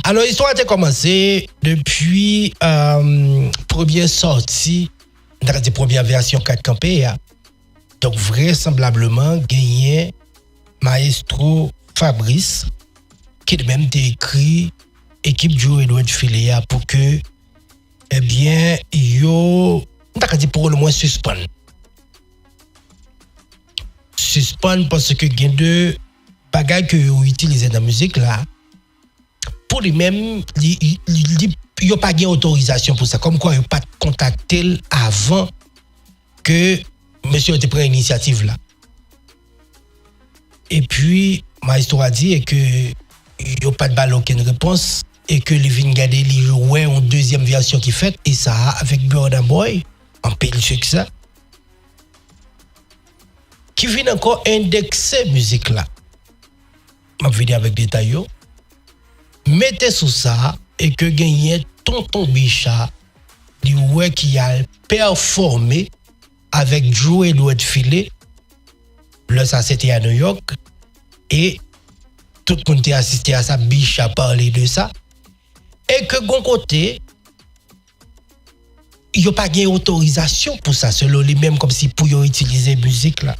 Alors, l'histoire a commencé depuis première sortie, dans la première version 4 campé. Donc, vraisemblablement, gagné Maestro Fabrice, qui a même écrit équipe Joe Edouard Filé pour que, eh bien, yo, pour le moins suspend. Suspend parce que il y a deux bagages que vous utilisez dans la musique là. Pour lui-même, il n'y a pas d'autorisation pour ça. Comme quoi, il n'y a pas contacté avant que monsieur ait pris l'initiative là. Et puis, ma histoire a dit que il n'y a pas de balle, aucune réponse. Et que les Vingade li jouait en deuxième version qui fait. Et ça, avec Burna Boy, en pile succès. Qui vient encore indexer musique là. Je vais dire avec détail. Mettez sous ça et que gagnez Tonton Bichat qui a performé avec Joe Edouard Filé. Là, ça c'était à New York. Et tout le monde a assisté à ça. Bichat parlé de ça. Et que bon côté, il n'y a pas d'autorisation pour ça, selon lui-même, comme si pour utiliser la musique là.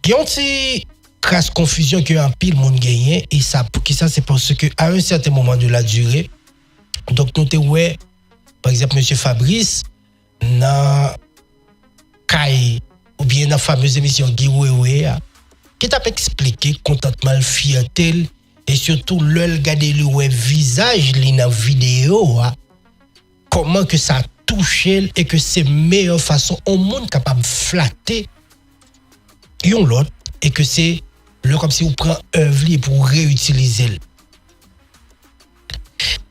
Il y a une crasse confusion que un pile monde gagné et ça pour qui ça c'est parce que à un certain moment de la durée, donc nous ouais, par exemple monsieur Fabrice dans Kai ou bien dans la fameuse émission Giveaway qui t'a expliqué contentement fierté et surtout le regarder le visage dans la vidéo comment que ça touche et que c'est meilleure façon au monde capable de flatter yon l'autre et que c'est le comme si on prend œuvre pour réutiliser.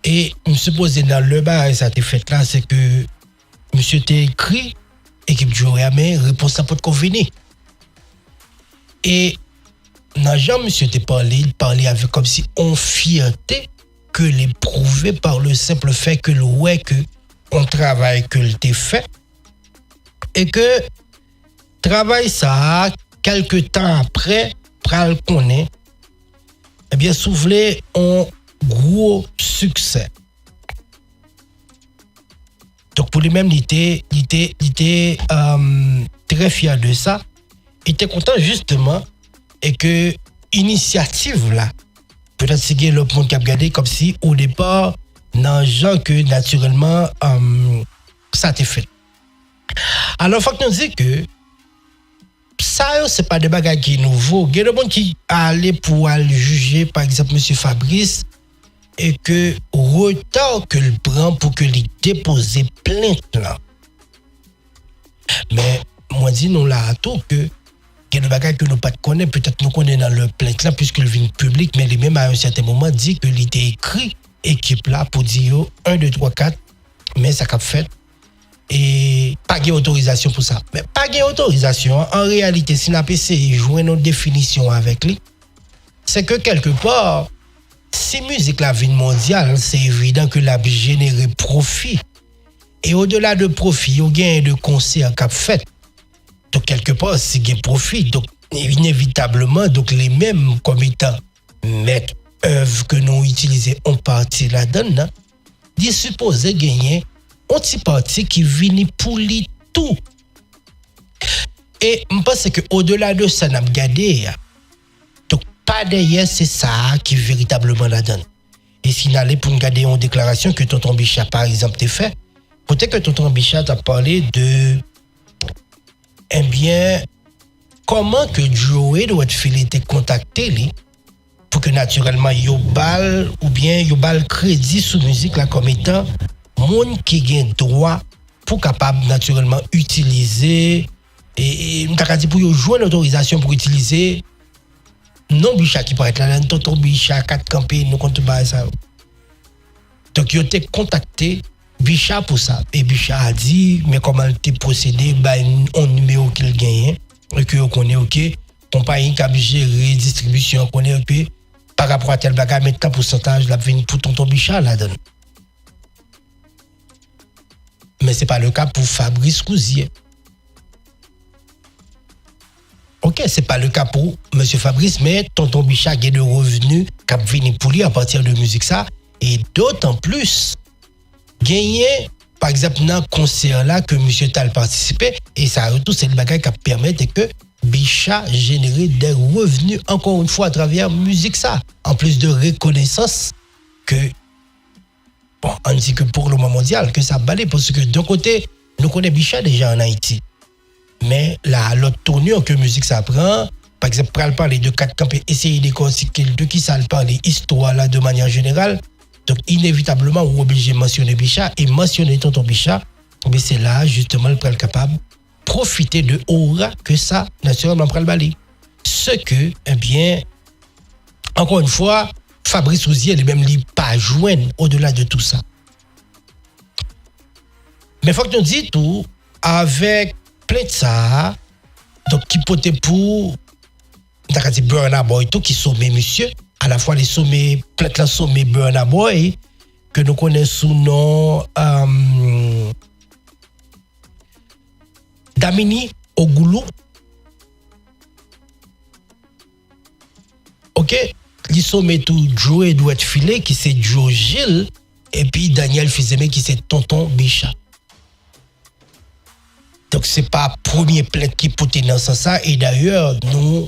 Et je me suppose dans le bar ça t'est fait là c'est que monsieur t'a écrit équipe du mais réponse à pas de convenir. Et n'a jamais monsieur t'a parlé, il parlait avec comme si on fierté que l'éprouvé par le simple fait que le ouais que on travaille que le t'est fait et que travail ça quelque temps après pral connaît eh bien souffler un gros succès. Donc pour lui-même il était très fier de ça. Il était content justement et que initiative là peut-être c'est le monde qui a regardé comme si au départ dans gens que naturellement ça t'est fait. Alors faut que nous dire que ça c'est pas des bagages qui nouveau. Il y a des gens qui allaient pour aller juger par exemple monsieur Fabrice et que retard que le prend pour que lui déposer plainte là. Mais moi dis nous là tout que il y a des bagages que nous pas connaît peut-être nous connaît dans le plainte là puisque le vient public mais lui même à un certain moment dit que il était écrit équipe là pour dire 1 2 3 4 mais ça qu'a fait et pas de autorisation pour ça. Mais pas de autorisation en réalité si la PC joue une définition avec lui c'est que quelque part si musique la vie mondiale c'est évident que la générer profit et au-delà de profit il y a gain de concert qu'a fait donc quelque part si il y a profit donc inévitablement donc les mêmes comme étant maître œuvre que nous utilisons en partie là-dedans dit supposé gagner un petit parti qui vient pour lui tout et je pense que au-delà de ça n'a gardé donc pas derrière c'est ça qui véritablement la donne et s'il allait pour garder une déclaration que tonton Bichat par exemple t'a fait peut-être que tonton Bichat a parlé de eh bien comment que Joe doit filer te contacter lui pour que naturellement yo bal ou bien yo bal crédit sous musique là comme étant monde qui gagne droit pour capable naturellement utiliser et m'ta dit pour yo jouer l'autorisation pour utiliser non Bichat qui paraît là tonton Bichat 4 campé nous compte pas ça donc yo t'ai contacté Bichat pour ça et Bichat a dit mais comment t'es procédé on numéro qu'il gagne et que on connaît OK compagnie qui a géré distribution connaît OK par rapport à tel bagage mais tant pourcentage la vient pour tonton Bichat là dedans. Mais c'est pas le cas pour Fabrice Cousier. OK, OK, c'est pas le cas pour monsieur Fabrice, mais tonton Bichat a de revenus qui viennent pour lui à partir de musique ça et d'autant plus gagner par exemple dans le concert là que monsieur Tal participé et ça tout c'est le bagage qui permet que Bichat générer des revenus encore une fois à travers musique ça en plus de reconnaissance que bon on dit que pour le moment mondial que ça balait parce que d'un côté nous connaissons Bichat déjà en Haïti mais là l'autre tournure que musique ça prend par exemple pour parler de quatre campés essayer de décortiquer de qui ça parle histoire là de manière générale. Donc, inévitablement, on est obligé de mentionner Bichat et mentionner tonton Bichat. Mais c'est là, justement, le pral capable de profiter de aura que ça, naturellement, pral balai. Ce que, eh bien, encore une fois, Fabrice Rousier, lui-même, lui pas joindre au-delà de tout ça. Mais il faut que nous disions tout, avec plein de ça, donc, qui peut être pour, on dit Burna Boy, tout qui sommet, monsieur. À la fois les sommets, peut-être la sommet Burna Boy, que nous connaissons sous nom Damini Ogoulou. OK, les sommets tout Joe Edouard Filet, qui c'est Joe Gilles, et puis Daniel Fizeme, qui c'est tonton Bichat. Donc, c'est pas premier plainte qui peut dans ce sens, et d'ailleurs, nous,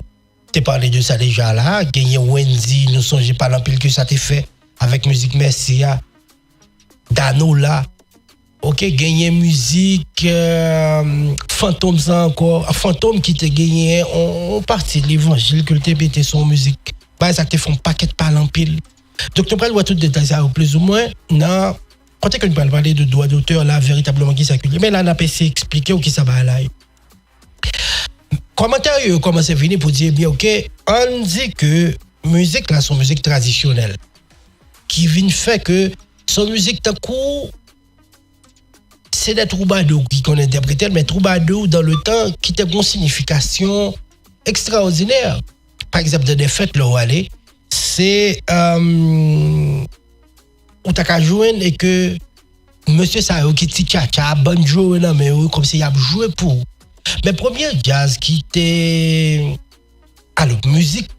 t'es parlé de ça déjà là, gagné Wendy, nous songez pas l'empile que ça t'est fait avec musique Messia, Dano là, ok, gagné musique, Fantôme ça encore, Fantôme qui t'a gagné, on partit de l'évangile que le TBT son musique, bah ça te fait un paquet de parler en pile. Donc tu parles de tout détail ça, plus ou moins, non, quand tu parler de droit d'auteur là, véritablement qui s'accule, mais là on a essayé d'expliquer ou qui ça va là. Commentaire commence à venir pour dire bien ok on dit que musique là son musique traditionnelle qui vient fait que son musique d'un coup c'est des troubadours qui qu'on interprète mais troubadours dans le temps qui a une signification extraordinaire par exemple dans des fêtes là où aller c'est où t'as qu'à jouer et que monsieur ça qui dit tcha banjo là mais comme si il a joué pour. Mais premier jazz qui était alors musique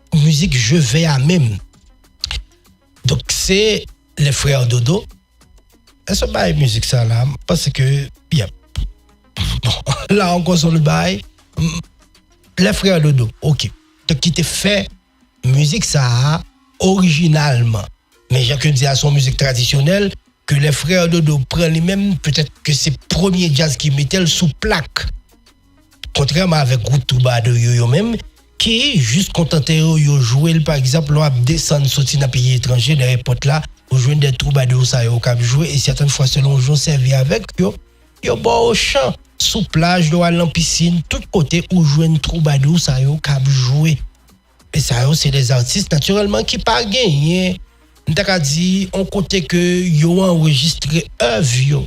je vais à même. Donc c'est les frères Dodo. Est-ce que bail musique ça là parce que bien là encore sur le bail les frères Dodo. OK. Donc qui était fait musique ça originalement. Mais j'ai que dire à son musique traditionnelle que les frères Dodo prennent les mêmes peut-être que c'est premier jazz qui mettait sous plaque. Contrairement avec groupe Troubadour yo même qui juste contenté yo jouer par exemple on descendre sortir dans pays étranger dans aéroport là ou jouer des Troubadour ça yo cap jouer et certaines fois selon jour servi avec yo bon au champ sous plage dans la piscine tout côté où jouer Troubadour ça yo cap jouer et ça yo c'est des artistes naturellement qui pas gagné on t'a dit on côté que yo enregistré œuvre yo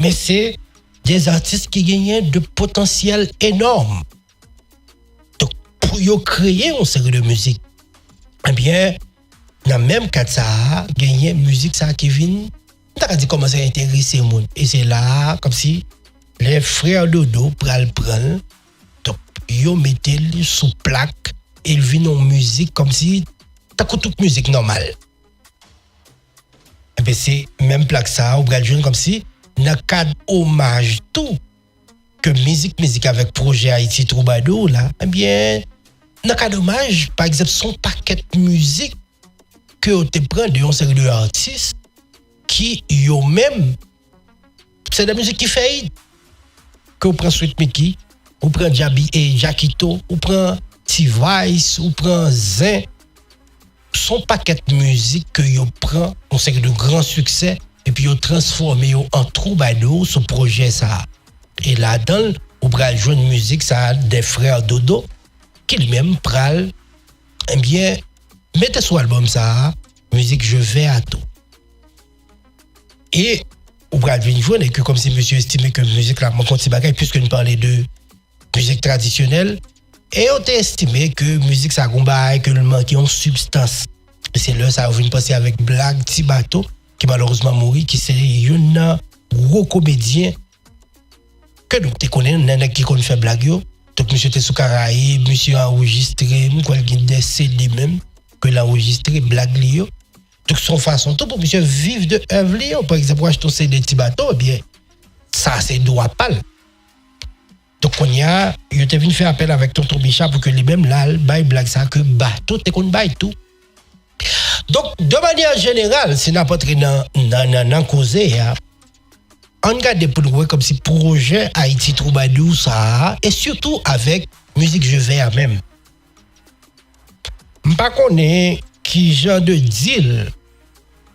mais c'est des artistes qui gagnent de potentiel énorme. Donc, pour y créer une série de musique, eh bien, dans le même cas, ça gagner musique ça qui vient, on a dit commencer à intéresser le monde. Et c'est là, comme si les frères Dodo prennent, donc, ils mettent sous plaque, et ils viennent en musique comme si t'as toute musique normale. Et bien, c'est même plaque ça, ou bral comme si dans le cadre hommage tout que musique avec projet Haïti Troubadour là eh bien dans le cadre hommage par exemple son paquet de musique que on te prend de une série de artistes qui yo même c'est de la musique qui fait que on prend Sweet Mickey on prend Jabi et Jackito on prend T-Vice on prend Zin son paquet de musique que yo prend on série de grands succès et puis ils transformé en troubadour ce projet ça et là-dedans on pral jouer une musique ça des frères Dodo qui lui-même pral eh bien mettez sur album ça musique je vais à tout et on pral venir jouer et que comme si monsieur estimait que musique là mon compte bagay puisque nous parlait de musique traditionnelle et on t'a estimé que musique ça gombaye que le manquait en substance c'est là ça vient passer avec Black Tibato qui malheureusement mouri qui c'est un gros comédien que nous te connaissons nèg qui connaît faire blague yo Donc, monsieur était sous Caraïbes, monsieur a enregistré, quoi, il y a des CD même, que l'a enregistré, blague Lio. Donc, son façon, tout pour monsieur vivre de œuvre Lio. Par exemple, acheter ton CD petit bateau, eh bien, ça, c'est droit pâle. Donc, il était venu faire appel avec tonton Bicha pour que lui-même, là, bail blague ça, que bateau, t'es qu'on bail tout. Donc, de manière générale, si n'importe qui dans causé, on regarde pour nous comme si projet Haïti Troubadour ça et surtout avec musique je vais à même. Pas connaît qui genre de deal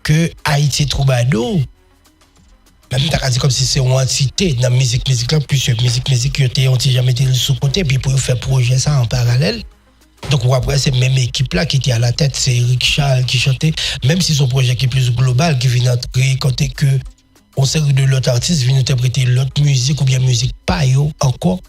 que Haïti Troubadour même t'as dit comme si c'est une entité dans musique là plusieurs musique qui était on jamais été sous côté puis pour faire projet ça en parallèle. Donc après c'est même équipe là qui était à la tête, c'est Eric Charles qui chantait, même si son projet qui est plus global qui vient entrer côté que on sait que de l'autre artiste vient interpréter l'autre musique ou bien musique pas yo encore.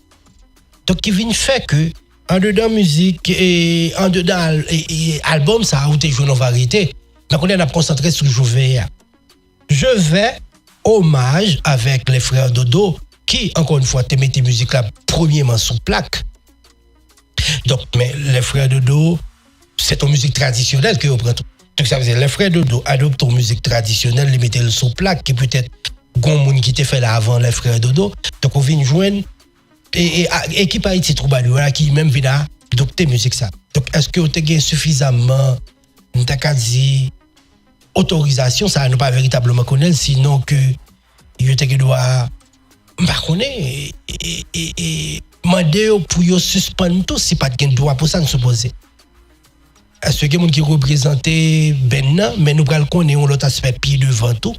Donc qui vient faire que en dedans musique et en dedans et album ça a été joué en variété. Donc on est concentré sur Je vais hommage avec les frères Dodo qui encore une fois te mettent musique là premièrement sous plaque. Donc mais les frères Dodo c'est une musique traditionnelle que vous prenez. Donc ça veut dire les frères Dodo adoptent une musique traditionnelle, les mettez sous plaque qui peut-être gon moun qui te fait là avant les frères Dodo. Donc on vient joindre et équipe Haïti Troubadour qui même vient adopter musique ça. Donc est-ce que vous avez suffisamment dit autorisation ça ne pas véritablement connaître sinon que il te doit pas connaître et demander pour yo suspendre tout si pas de droit pour ça ne se poser. Est-ce que les gens qui représentent Ben, mais nous allons connaître l'autre aspect pied devant tout.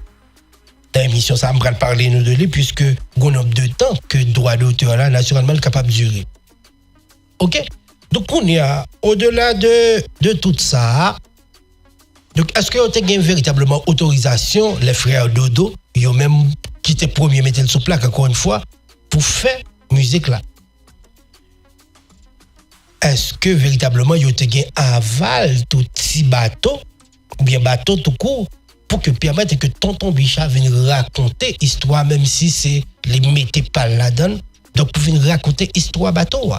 Dans l'émission, ça va parler nous de lui, puisque nous avons de temps que le droit d'auteur là, naturellement, est capable de durer. OK? Donc, on y a, au-delà de tout ça, donc, est-ce que vous avez véritablement autorisation, les frères Dodo, ils ont même quitté premier, mettre sous plaque, encore une fois, pour faire musique là? Est-ce que véritablement il y a un aval tout petit bateau ou bien bateau tout court pour que permettre que tonton Bicha vienne raconter histoire même si c'est les mettez pas là-dedans donc pour venir raconter histoire bateau.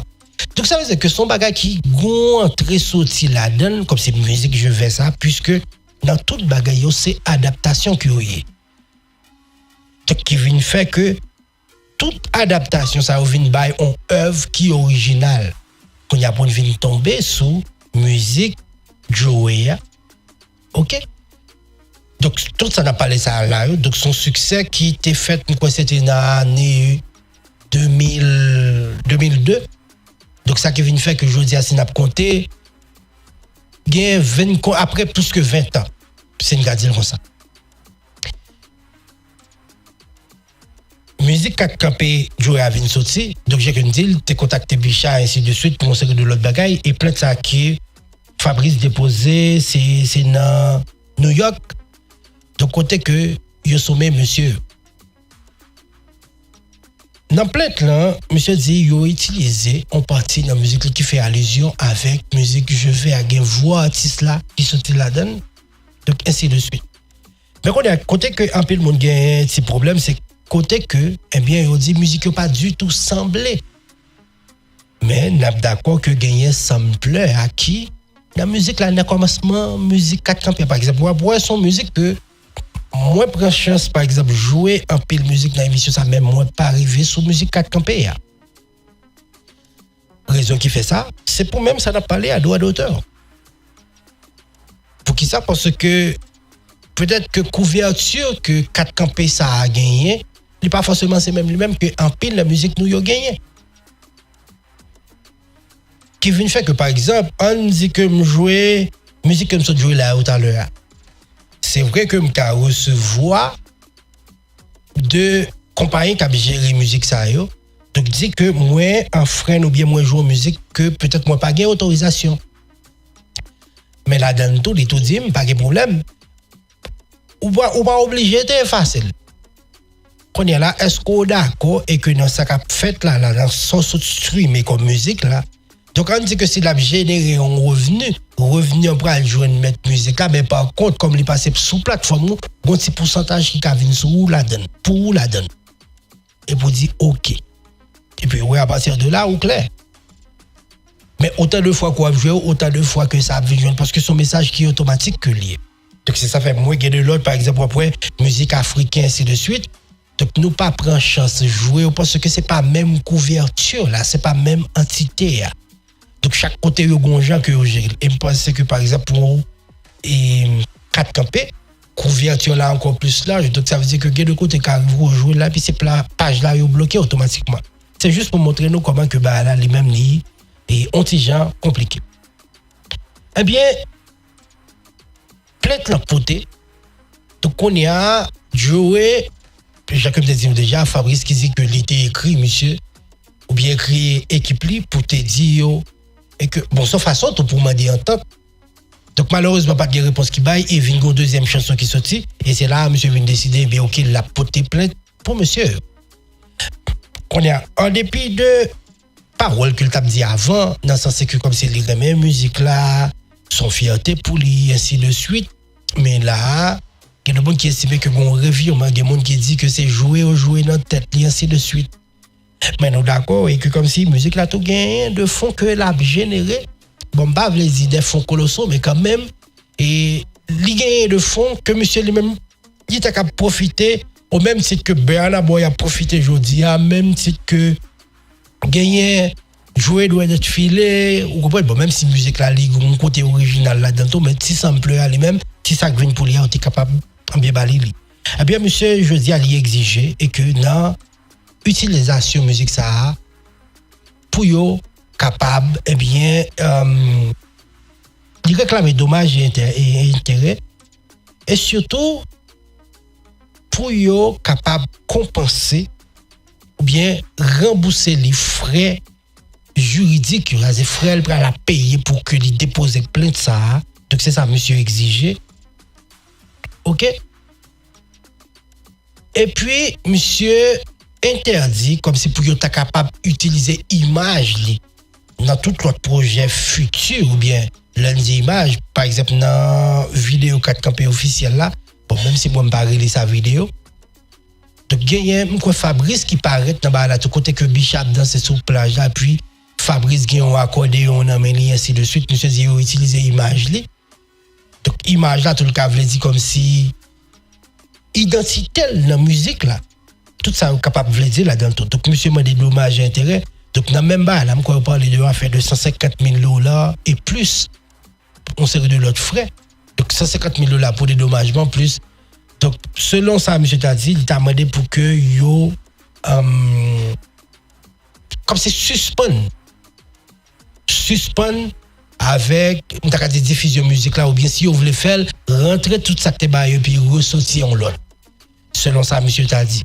Donc ça veut dire que son bagage qui rentre sorti là-dedans comme c'est musique je vais ça puisque dans toute bagage c'est adaptation qui est. Donc qui vient faire que toute adaptation ça vient by une œuvre qui est originale. Qu'on y a pour venir tomber sous musique Joey. OK? Donc tout ça n'a pas laissé ça là. Donc son succès qui était fait quoi c'était dans l'année 2002. Donc ça qui vient faire que je dis à Sinap compté après plus que 20 ans. C'est une gadille comme ça. Musique qu'a campé jouer à vinn sorti donc j'ai qu'une deal t'es contacté Bicha ainsi de suite pour montrer de l'autre bagaille et plein de ça qui Fabrice déposé c'est dans New York donc côté que yo sommé monsieur dans plainte là monsieur dit yo utilisé en partie dans musique qui fait allusion avec musique je vais à gain voix artiste là qui sorti là-dedans donc ainsi de suite mais côté que un peu le monde gagne petit problème c'est côté que eh bien on dit musique pas du tout semblé mais n'a d'accord que gagner sampleur à qui la musique là dans commencement musique 4 campé par exemple moi son musique que moi prends chance par exemple jouer un peu de musique dans l'émission ça même moi pas arrivé sur musique 4 campé raison qui fait ça c'est pour même ça n'a parlé à droit d'auteur pour qui ça parce que peut-être que couverture que 4 campé ça a gagné il pas forcément c'est même lui-même que en pile la musique nous y a gagné qui vient faire que par exemple on dit que me jouer musique que me jouer là tout à l'heure c'est vrai que me recevoir de compagnie qui a géré musique ça yo donc dit que moi un frein ou bien moi jouer musique que peut-être moi pas gain autorisation mais là dans tout les tout dit pas de problème ou pas obligé c'est facile. Qu'on est là, est-ce qu'on est d'accord et que dans ça qu'a fait là, dans son stream comme musique là, donc on dit que c'est la générer un revenu on pourra jouer une mettre musique là, mais par contre comme il passe sous plateforme, un petit pourcentage qui vient sur la donne, pour la donne. Et pour dire OK. Et puis ouais à partir de là ou clair. Mais autant de fois qu'on a joué, autant de fois que ça a besoin, parce que son message qui est automatique que lié. Donc c'est ça fait moi qui de l'autre, par exemple, après, musique africaine, ainsi de suite. Donc nous pas prendre chance de jouer parce que c'est pas même couverture là, c'est pas même entité là. Donc chaque côté il y a un gens que j'ai. Et je pense que par exemple pour et 4 campés, couverture là encore plus large. Donc ça veut dire que il y a de côté qui arrive jouer là puis c'est la page là est bloquée automatiquement. C'est juste pour montrer nous comment que bah là les mêmes lits et anti-gens compliqués. Eh bien plein de côté. Donc on y a joué Jacques me dit déjà Fabrice qui dit que l'été écrit monsieur ou bien écrit équipe li pour te dire et que bon sauf façon tout pour demander en temps. Donc malheureusement pas de réponse qui baille et vient une deuxième chanson qui sorti et c'est là monsieur vient décider bien OK la porter plainte pour monsieur. On est en dépit de paroles qu'il t'a dit avant dans le sens que comme c'est les mêmes musique là son fierté pour lui ainsi de suite mais là il y a des gens qui estiment que mon revirement, il y a des gens qui disent que c'est jouer dans la tête, ainsi de suite. Mais nous d'accord, et que comme si la musique là tout gagne de fonds que l'a généré, bon, pas les idées fonds colossaux, mais quand même, et il gagne de fonds que monsieur lui-même, il t'a profité, au même titre que Bernard Boy a profité aujourd'hui, à même titre que gagner, jouer doit être filé, ou comprenez, bon, même si la musique là, il y a un côté original là-dedans, mais si ça me plaît à lui-même, si ça vient pour lui, on est capable bien balili. Eh bien, monsieur, je dis à lui exiger et que dans l'utilisation musique ça pour yo capable, eh bien, il réclame dommages et intérêts et surtout pour yo capable compenser ou bien rembourser les frais juridiques, les frais pour la payer pour que lui dépose plainte ça. Donc c'est ça, monsieur exigé. OK? Et puis, monsieur interdit, comme si pour être capable d'utiliser image dans tout autre projet futur, ou bien lundi image, par exemple, dans vidéo 4 campé officiel là, bon, même si moi je ne pas relire sa vidéo. Donc, il y a un Fabrice qui paraît dans la tout côté que Bishop danse sur plage là, puis Fabrice qui a accordé, on a mis ainsi de suite, monsieur dit, utiliser image là. Donc, image là, tout le cas, veut dire comme si identité dans la musique là, tout ça est capable de dire là-dedans. Donc, monsieur m'a des dommages et intérêts. Donc, dans même bas, là, on parle de faire de 150 000 $ et plus, on série de l'autre frais. Donc, 150 000 $ pour des dommagements plus. Donc, selon ça, monsieur t'a dit, il t'a demandé pour que yo, comme c'est suspend avec une diffusion musique là ou bien si vous voulez faire rentrer tout ça que et puis ressortir en l'autre selon ça monsieur t'a dit.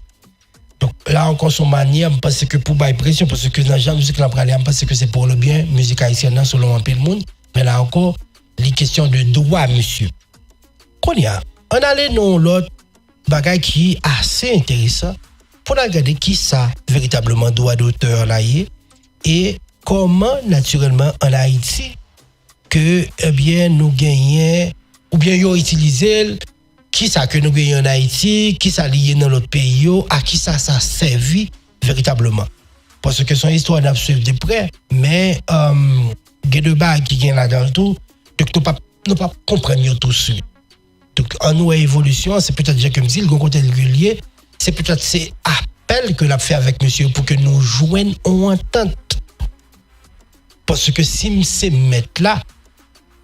Donc là encore son manière parce que pour bailler pression parce que dans la musique là parce que c'est pour le bien musique haïtienne selon un peu le monde mais là encore les questions de droit monsieur qu'on y a on allait dans l'autre bagaille qui est assez intéressant pour regarder qui ça véritablement droit d'auteur là et comment naturellement en Haïti que eh bien nous gagnons ou bien yo utiliser qui ça que nous gagnons en Haïti qui ça lié dans l'autre pays à qui ça servi véritablement parce que son histoire n'a suivre de près mais il y a deux bagues qui gagnent là-dedans tout donc nous pas comprendre tout ça donc en nous évolution c'est peut-être déjà comme dit le côté régulier c'est peut-être c'est appel que l'a fait avec monsieur pour que nous joignent en entente parce que si c'est mettre là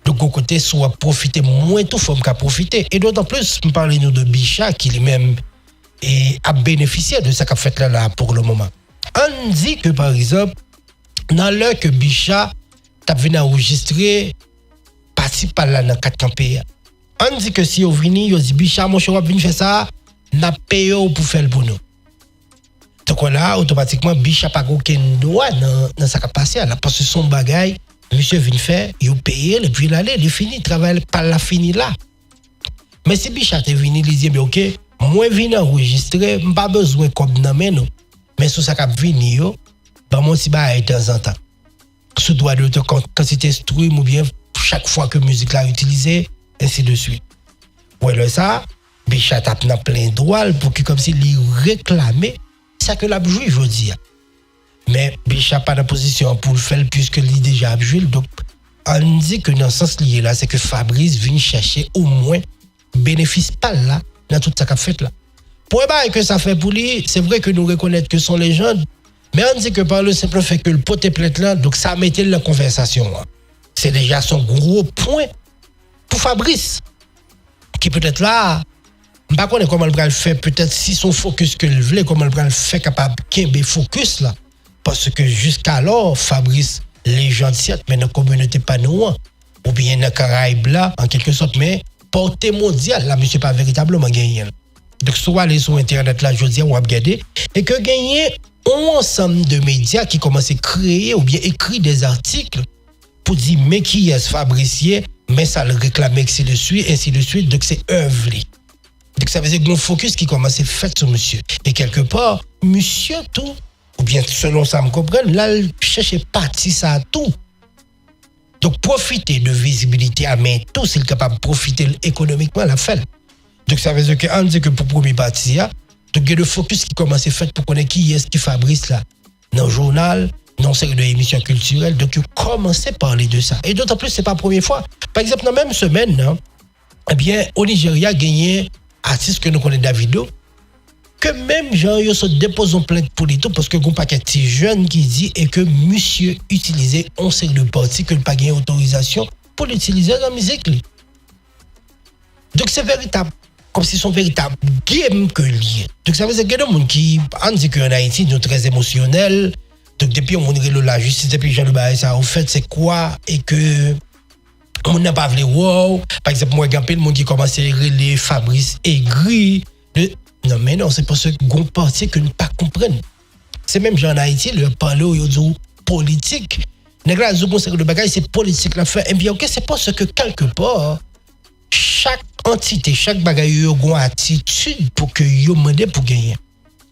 de côté soit profiter moins tout forme qu'à profiter et d'autant plus me parler nous de Bicha qui lui-même a bénéficié de ça qu'a fait là pour le moment. On dit que par exemple dans l'heure que Bicha t'a venu enregistrer parti par là dans 4 campés. On dit que si on vini yo dit Bicha mon cher vient faire ça n'a payé pour faire pour nous. Donc là automatiquement Bicha pas aucun droit dans ça qu'a passé là parce que son bagage monsieur vient faire, il paye, et puis l'aller, il finit, il travaille pas la fini là. Mais si Bichat est venu, il dit, ok, moi je viens enregistrer, je n'ai pas besoin comme dans mes noms. Mais sur ça qui vient, ben moi si bah de temps en temps. Sous droit de quantité stream ou bien chaque fois que musique là utilisée, ainsi de suite. Ouais, ça, Bichat a plein droit pour que comme s'il réclamait ça que l'a joué, je veux dire. Mais Bichat pas dans position pour le faire puisque il déjà a joué. Donc, on dit que dans ce sens lié là, c'est que Fabrice vient chercher au moins bénéfice pas là dans tout ça qu'a fait là. Pour le que ça fait pour lui, c'est vrai que nous reconnaissons que son légende, mais on dit que par le simple fait que le pote est plainte là, donc ça mettait la conversation. C'est déjà son gros point pour Fabrice, qui peut-être là, je ne sais pas comment il va le faire, peut-être si son focus que il voulait, comment il va le faire capable de focus là. Parce que jusqu'alors, Fabrice, légende certes, mais dans la communauté pas nous, ou bien dans les Caraïbes là, en quelque sorte, mais portée mondiale, là, monsieur pas véritablement gagné. Donc, soit aller sur Internet là, je dis, on va regarder, et que gagner un ensemble de médias qui commencent à créer ou bien écrire des articles pour dire, mais qui est ce Fabricier, mais ça le réclame, ainsi de suite, donc c'est œuvre. Donc, ça veut dire qu'on focus qui commence à faire sur monsieur. Et quelque part, monsieur tout, ou bien selon ça me comprenne, là, il cherche partie ça tout. Donc, profiter de visibilité à main tout, s'il est capable de profiter économiquement, la fait. Donc, ça veut dire qu'on dit que pour premier partie, donc, il y a le focus qui commence à faire pour connaître qui est-ce qui fabrique là. Dans le journal, dans une série d'émissions culturelles, donc, il commence à parler de ça. Et d'autant plus, ce n'est pas la première fois. Par exemple, dans la même semaine, hein, eh bien, au Nigeria, gagné artiste que nous connaissons Davido, que même gens ils se déposent plainte pour les tout parce que il y a un paquet de jeunes qui dit et que monsieur utilisait une série de parties que pas gagné autorisation pour l'utiliser dans la musique. Donc c'est véritable, comme si son véritable game que lié. Donc ça veut dire qu'il y a des gens qui on dit qu'en Haïti nous très émotionnels. Donc depuis on dirait la justice depuis Jean le bail ça en fait c'est quoi et que on n'a pas voulu wow. Par exemple moi il y a monde qui commence à les Fabrice aigri. Non, mais non, c'est parce que gon parti que nous pas comprendre. C'est même gens en Haïti, le parler au dit politique. Nègre zo bon série de bagaille, c'est politique la fait. Et bien OK, c'est parce que quelque part chaque entité, chaque bagaille yo gon attitude pour que yo demander pour gagner.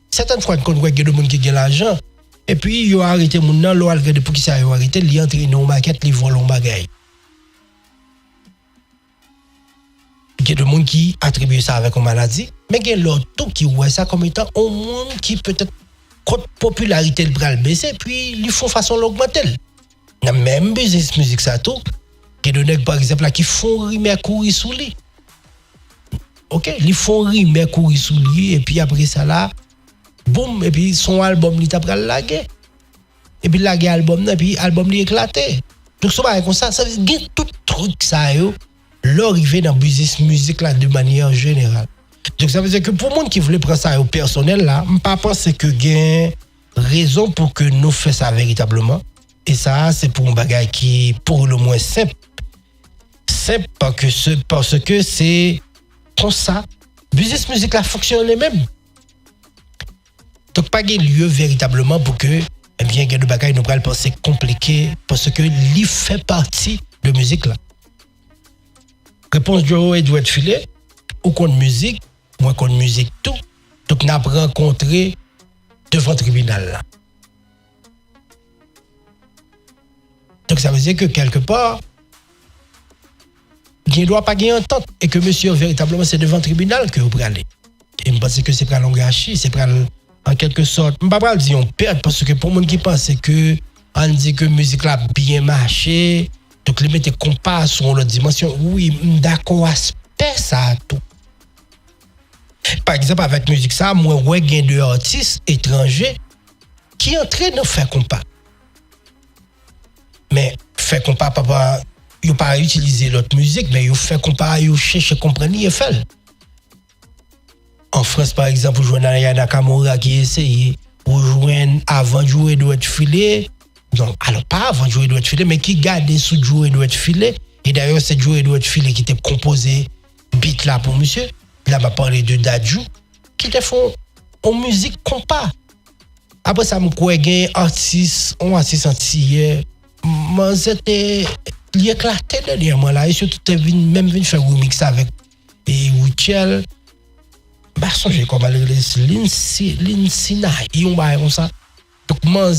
Certaines fois quand on voit des monde qui gagne l'argent et puis yo arrêté moun nan lo regarder pour qui ça yo arrêté, li entrer dans market, li volon bagaille. Il y a des gens qui attribuent ça avec une maladie, mais il y a l'autre qui voit ça comme étant un monde qui peut-être, quand la popularité le bras baisser, puis ils font façon l'augmenter. Dans même business musique, ça tout, il y a des gens, par exemple, là, qui font rimer courir sous lui. Ok, ils font rimer courir sous lui, et puis après ça là, boum, et puis son album, il t'a pris le laguer. Et puis laguer l'album, et puis l'album, il éclaté. Donc, ça va comme ça veut dire tout truc, ça, yo. L'arrivée dans le business musique là de manière générale. Donc ça veut dire que pour les gens qui voulaient prendre ça au personnel là, je ne pense pas que il y a raison pour que nous fassions ça véritablement. Et ça, c'est pour un bagage qui pour le moins simple. Simple parce que c'est comme ça. Business musique là fonctionne les mêmes. Donc pas de lieu véritablement pour que eh bien il y a des bagages nous prenons penser compliqué parce que il fait partie de musique là. Réponse de doit être filée ou contre musique, moi contre musique tout. Donc n'a rencontré devant le tribunal là. Donc ça veut dire que quelque part il ne doit pas gagner entente et que monsieur véritablement c'est devant le tribunal que vous pouvez aller. Et je pense que c'est pas l'engagé, c'est pas en quelque sorte, je ne vais pas dire on perd parce que pour les gens qui pensent que on dit que musique là bien marché. Donc, les mettre compas sur l'autre dimension. Oui, d'accord, aspect ça tout. Par exemple, avec musique ça, moi, ouais, il y a deux artistes étrangers qui entraînent à faire compas. Mais faire compas, papa, ils n'ont pas utilisé l'autre musique, mais ils fait compas, ils cherchent à comprendre, ils font. En France, par exemple, vous jouez Naya Nakamura qui essaye, vous jouez avant de jouer doit être filé. Donc, alors pas avant de jouer doit être filé, mais qui garde sous jouer doit être filé. Et d'ailleurs, c'est jouer doit être filé qui était composé beat là pour monsieur. Là, m'a parlé de Dadju, qui te font en musique compas. Après ça, je suis un artiste antillais. Moi, c'était éclaté dernièrement là. Et surtout, même venu faire un remix avec Wichel. Bah, j'ai comme Linsina. Et on va comme ça. Donc, moi,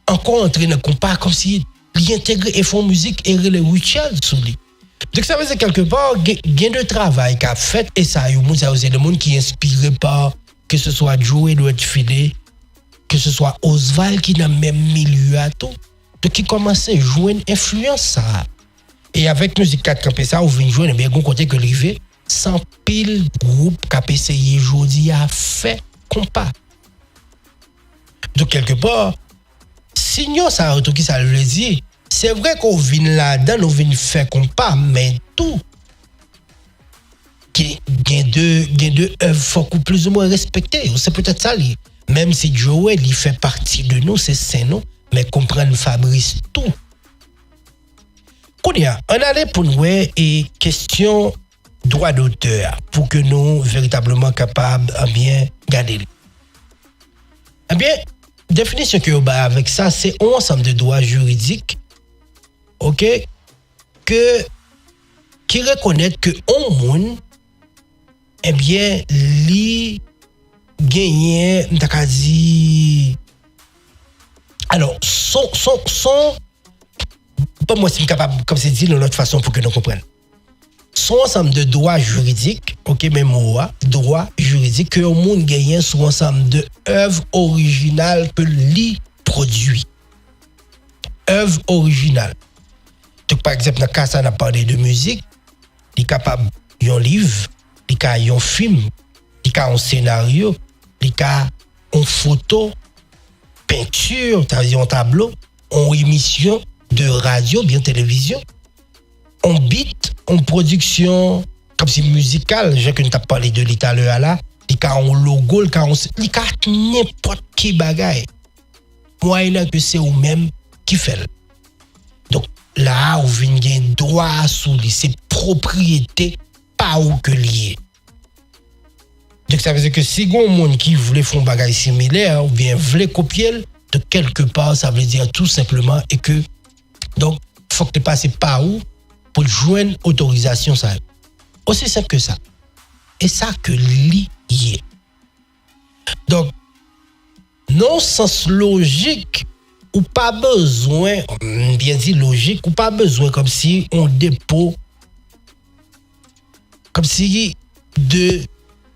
encore entré dans le compas comme si il intégrait et font musique et les Wichel sous lui. Donc ça veut dire quelque part gain de travail qu'a fait et ça y a des gens qui inspiré par que ce soit Joe doit être filé que ce soit Oswald qui dans le même milieu à tout, donc qui commence à jouer une influence ça. Et avec musique 4 campé ça, on vient jouer, bien qu'on côté que l'arrivée, sans pile groupe qui a essayé aujourd'hui à faire compas. Donc quelque part, sinon ça a qui ça veut dire, c'est vrai qu'on vient là-dedans, on vient faire compas, mais tout gain de œuvres plus ou moins respectées. C'est peut-être ça. Même si Joël il fait partie de nous, c'est saint nous, mais comprendre Fabrice tout. On allait pour nous et question droit d'auteur pour que nous véritablement capables de bien garder. Eh bien, définition que bah avec ça, c'est un ensemble de droits juridiques, ok, qui reconnaît que on monde eh bien, li gagné, dit. Alors, pas moi, c'est capable, comme c'est dit de l'autre façon pour que nous comprenions. Son ensemble de droits juridiques, ok, même moi, droits juridiques, que le monde gagne sur ensemble de œuvres originales que li produit. Œuvres originales. Donc, par exemple, dans le cas, ça, on a parlé de musique, il est capable d'un livre, il y a un film, il y a un scénario, il y a une photo, peinture, un tableau, une émission de radio, bien télévision, on beat, en production, comme si musicale, j'ai que nous t'ai parlé de l'Italie là, il y a un logo, il y a n'importe qui bagaille. Moi, il y a que c'est vous-même qui fait. Donc là, vous venez droit sous lui, c'est propriété. Pas où que lié. Donc ça veut dire que si il y a un monde qui voulait faire un bagage similaire ou bien voulait copier, de quelque part, ça veut dire tout simplement et que donc il faut que tu passes par où pour joindre autorisation ça. Aussi simple que ça. Et ça que lié. Donc non sens logique ou pas besoin, bien dit logique ou pas besoin comme si on dépôt comme si de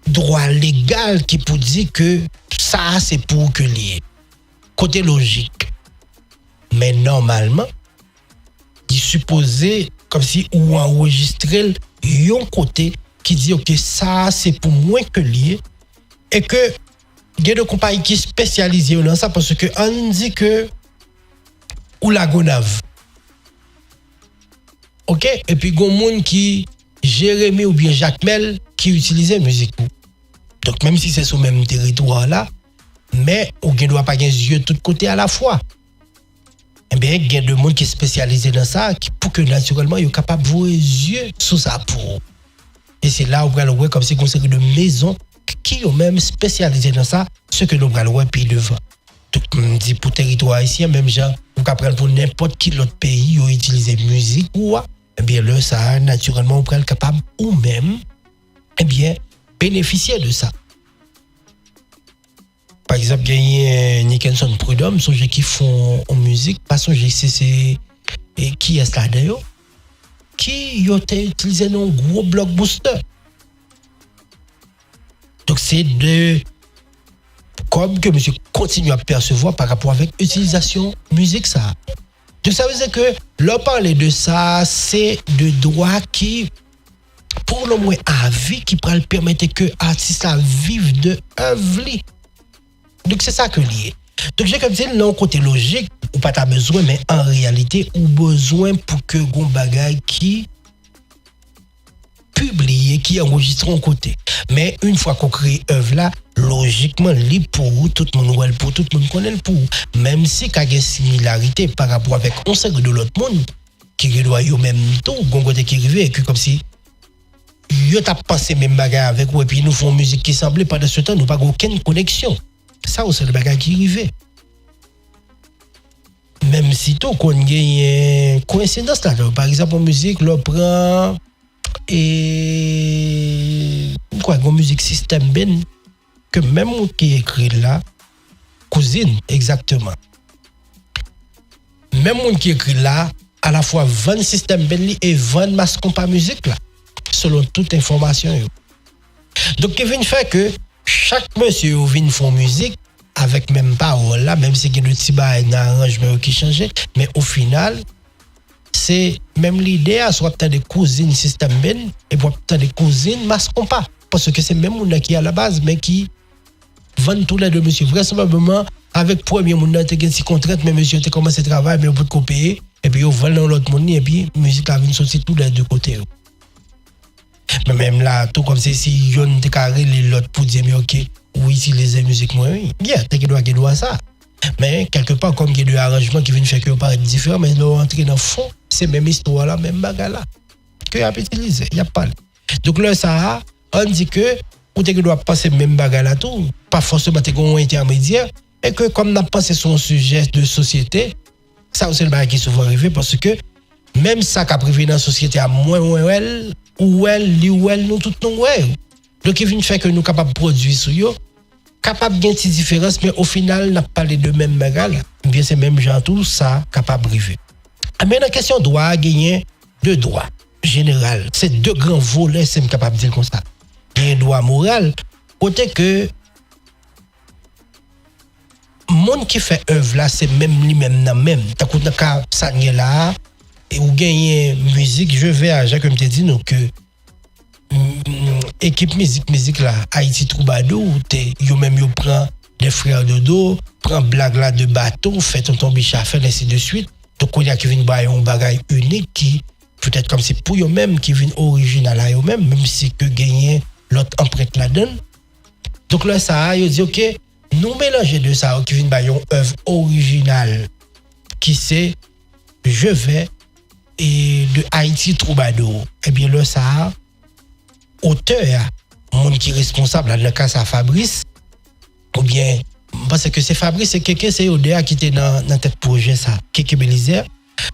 droit légal qui peut dire que ça c'est pour que lié. Côté logique. Mais normalement, il supposé comme si on enregistrer un côté qui dit que ça c'est pour moins que lié et que il y a des compagnies qui sont spécialisées dans ça parce que on dit que ou la gonave. OK, et puis il y a des gens qui Jérémy ou bien Jacques Mel qui utilisait musique. Donc même si c'est sur le même territoire là, mais on ne doit pas avoir les yeux de tous côtés à la fois. Eh bien, il y a des gens qui sont spécialisés dans ça, pour que naturellement, ils soient capables de voir les yeux sur ça pour. Et c'est là où on va le voir comme si on série de maisons qui sont même spécialisées dans ça, ce que nous allons voir puis devant. Donc, on dit pour le territoire ici, même gens, vous pouvez prendre pour n'importe quel autre pays, ils utilisent musique ou eh bien là ça naturellement on peut être capable ou même eh bien bénéficier de ça. Par exemple, il y a Nicholson Prudhomme, sont gens qui font en musique, pas sont c'est qui est là d'ailleurs qui ont utilisé un gros blockbuster. Donc c'est de comme que monsieur continue à percevoir par rapport avec l'utilisation musique ça. Donc ça veut dire que leur parler de ça, c'est de droits qui, pour le moins à vie, qui pourraient permettre que l'artiste vive de œuvre. Donc c'est ça que lié. Donc j'ai comme dit, non, côté logique, ou pas t'as besoin, mais en réalité, ou besoin pour que gon bagay qui publié, qui enregistre en côté. Mais une fois qu'on crée œuvre là, logiquement, libre pour vous, tout le monde pour tout le monde connaît pour vous. Même si il y a une similarité par rapport avec on sait de l'autre monde, qui doit au même temps, gon côté qui arrive, et que comme si yo t'a pensé même bagarre avec vous, et puis nous font musique qui semblait pendant ce temps, nous pas aucune connexion. Ça, c'est le bagage qui arrive. Même si tout qu'on a une coïncidence là, par exemple en musique, l'on prend et quoi, une musique système ben que même qui écrit là, cousine exactement. Même monde qui écrit là, à la fois 20 système ben et 20 masse compas musique là, selon toute information. Donc Kevin fait que chaque monsieur vient font musique avec même parole là, même si il y a des petits bails d'arrangement qui changent, mais au final, c'est même l'idée à soit des cousines système ben et pour des cousines masquons pas parce que c'est même monde qui à la base mais qui vendent tous les deux monsieur vraisemblablement avec premier monde qui est si contrainte mais monsieur tu commencé à travailler mais on peut copier et puis on vend dans l'autre monde et puis musique a vient sortir tous les deux côtés. Mais même là tout comme si yon te carré l'autre pour dire mais OK oui utiliser musique moi oui bien tu doit ça. Mais quelque part, comme il y a des arrangements qui viennent faire que paraît différent, mais nous entrer dans le fond, c'est même histoire là, même bagarre là. Que y a utilisé, il y a pas. Donc là, ça, on dit que, ou tu dois passer même bagarre là tout, pas forcément tu un intermédiaire, et que comme on a passé sur un sujet de société, ça aussi le bagarre qui souvent arrivé parce que même ça qui a privé dans la société à moins ou elle, nous tout nous ouais. Donc il vient faire que nous capables de produire sur yo. Capable de gagner différence, mais au final, n'a pas les deux mêmes bagages. Bien, c'est même genre tout ça capable de arriver. Mais la question droit gagner deux droits général. C'est deux grands volets, c'est capable de dire comme ça. Il y a un droit moral, côté que monde qui fait œuvre là, c'est même lui-même dans même. T'as qu'on a ça là et ou gagner musique, je vais à Jacques me te dit nous que équipe musique là Haïti Troubadour yo même yo prend des frères de dos prend blague là de bateau fait tonton Bichafel ainsi de suite donc il y a qui vient ba un bagage unique qui peut-être comme c'est pour eux même qui vient original à eux même si que gagner l'autre empreinte là dedans donc là ça yo dit OK nous mélanger de ça qui vient ba une œuvre originale qui c'est je vais et de Haïti Troubadour et bien là ça auteur, monde qui est responsable, dans le cas c'est Fabrice, ou bien, parce que c'est Fabrice, c'est quelqu'un, c'est Odea qui était dans notre projet, ça, Kéké Belizer.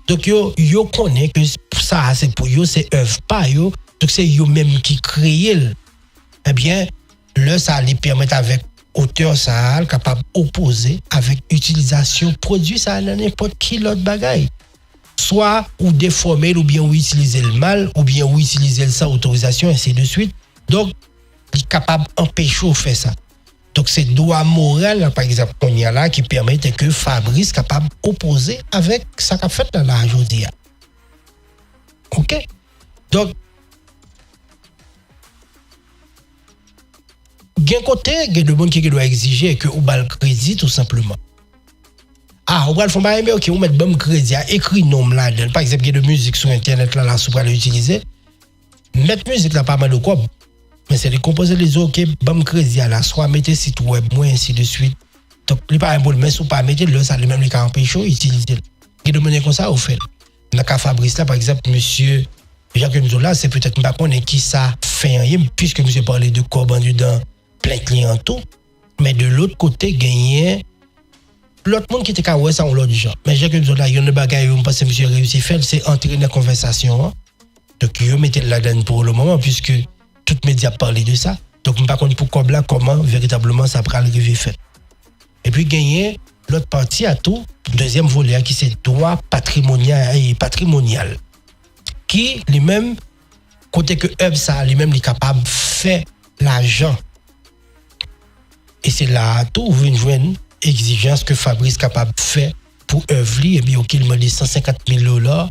Donc, yo connaît que ça, c'est pour yo, c'est œuvre, pas yo, donc c'est yo même qui crée. Eh bien, là, ça lui permet avec auteur, ça, capable d'opposer avec utilisation, produit, ça, dans n'importe qui l'autre bagaille. Soit ou déformer ou bien ou utiliser le mal ou bien ou utiliser le sans autorisation ainsi de suite donc il est capable d'empêcher de faire ça donc c'est droit moral par exemple qu'on y a là qui permet que Fabrice capable d'opposer avec ça qu'a fait dans la aujourd'hui OK donc d'un côté il y a des gens qui doivent exiger que ou bal crédit tout simplement. Ah, on va le faire, mais OK, on met bon crédit, écrit nom là, par exemple, il y a de musique sur internet là, sous pour l'utiliser. Mettre musique là pas mal de quoi. Mais c'est de composer les OK, bon crédit là, soit mettre site web moi ainsi de suite. Donc, il pas un bon mais sous pas mettre là ça même les empêcher utiliser. Il y a de manière comme ça au fait. Dans cas Fabrice là par exemple, monsieur Jacques Nzola, c'est peut-être pas connaît qui ça fait rien puisque monsieur parlait de corps bandu dans plein client tout, mais de l'autre côté gagner l'autre monde qui était qu'à ouais ça on l'autre genre mais j'ai que nous là il y a une bagaille on pense monsieur réussi faire c'est entrer dans la conversation donc yo mettez la donne pour le moment puisque tout média parler de ça donc par contre pour comme là comment véritablement ça prend le arriver fait et puis gagner l'autre partie à tout deuxième volet qui c'est droit patrimonial qui lui-même côté que œuvre ça lui-même est capable faire l'argent et c'est là tout une joindre exigence que Fabrice capable de faire pour œuvre et bien OK il m'a dit 150 000 $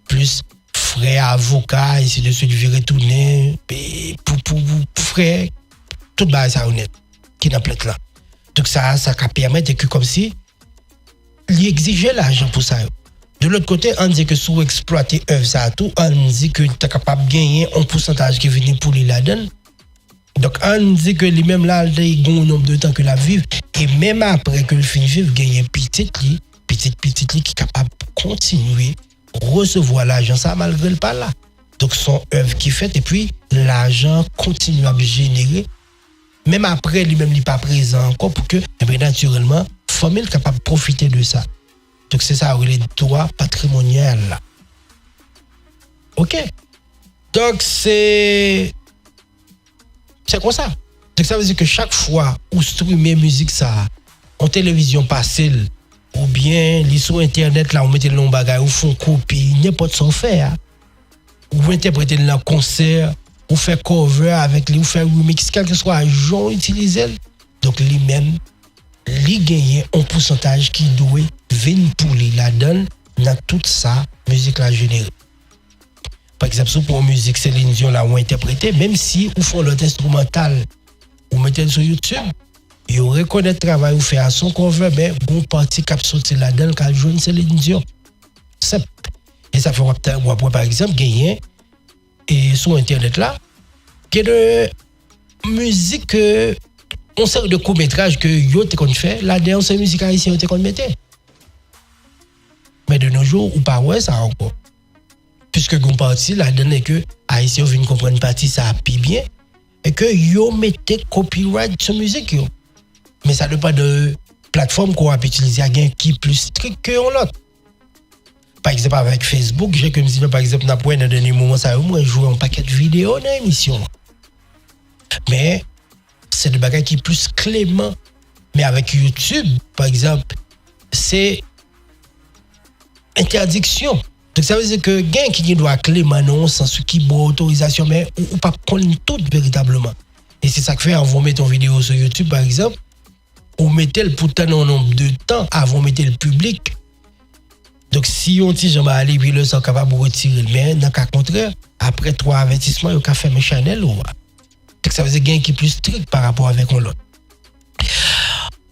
plus frais avocat et de suite virer tourner pour frais tout base ça honnête qui n'a plein là donc ça permet que comme si il exigeait l'argent pour ça de l'autre côté on dit que sous exploiter œuvre ça tout on dit que tu es capable de gagner un pourcentage qui vient pour lui là-dedans. Donc, on dit que lui-même là, il y a un nombre de temps que la vive. Et même après que le fin vive, il y a un petit qui est capable de continuer à recevoir l'argent, ça malgré le pas là. Donc, son œuvre qui fait, et puis l'argent continue à générer. Même après, lui-même, il n'est pas présent encore pour que, naturellement, la famille est capable de profiter de ça. Donc, c'est ça, les droits patrimoniaux là. OK? Donc, c'est comme ça. Donc ça veut dire que chaque fois où streamer musique ça en télévision passée ou bien sur internet là on mettait le long bagage ou font copie n'importe son faire ou interpréter le concert ou faire cover avec lui ou faire remix quel que soit genre utilisé donc lui-même li gagne un pourcentage qui doit venir pour lui la donne dans toute sa musique la générée. Par exemple, si pour une musique Céline Dion là ou interprété, même si vous font l'autre instrumental ou mettez sur YouTube, vous reconnaissez le travail ou fait à son cover, mais bon parti qui a sorti la donne qui a joué Céline Dion. Simple. Et ça fait après par exemple gagner et sur internet là, que de musique on sait de court-métrage que yo te qu'on fait, la dernière c'est musique haïtienne te qu'on mettait. Mais de nos jours ou pas ouais ça encore. Puisque gon parti la donne que haïtien vient comprendre partie ça pi bien et que yo mettez copyright sur musique yo. Mais ça dépend de plateforme qu'on va utiliser à gain qui plus strict que l'autre. Par exemple avec Facebook, j'ai comme si par exemple n'a pas dans dernier moment ça moi jouer un paquet de vidéos dans l'émission. Mais c'est des bagages qui plus clément. Mais avec YouTube, par exemple, c'est interdiction. Donc ça veut dire que quelqu'un qui doit clément non sans ce qui bon autorisation, mais ou pas connaître tout véritablement. Et c'est ça que fait avant mettre une vidéo sur YouTube, par exemple, ou mettez le pourtant un nombre de temps avant de mettre le public. Donc si on dit j'en vais aller puis le sont capable de retirer, mais dans le cas contraire, après 3 avertissements, il a fait mes channels. Donc ça veut dire qu'il y a qui est plus strict par rapport avec l'autre.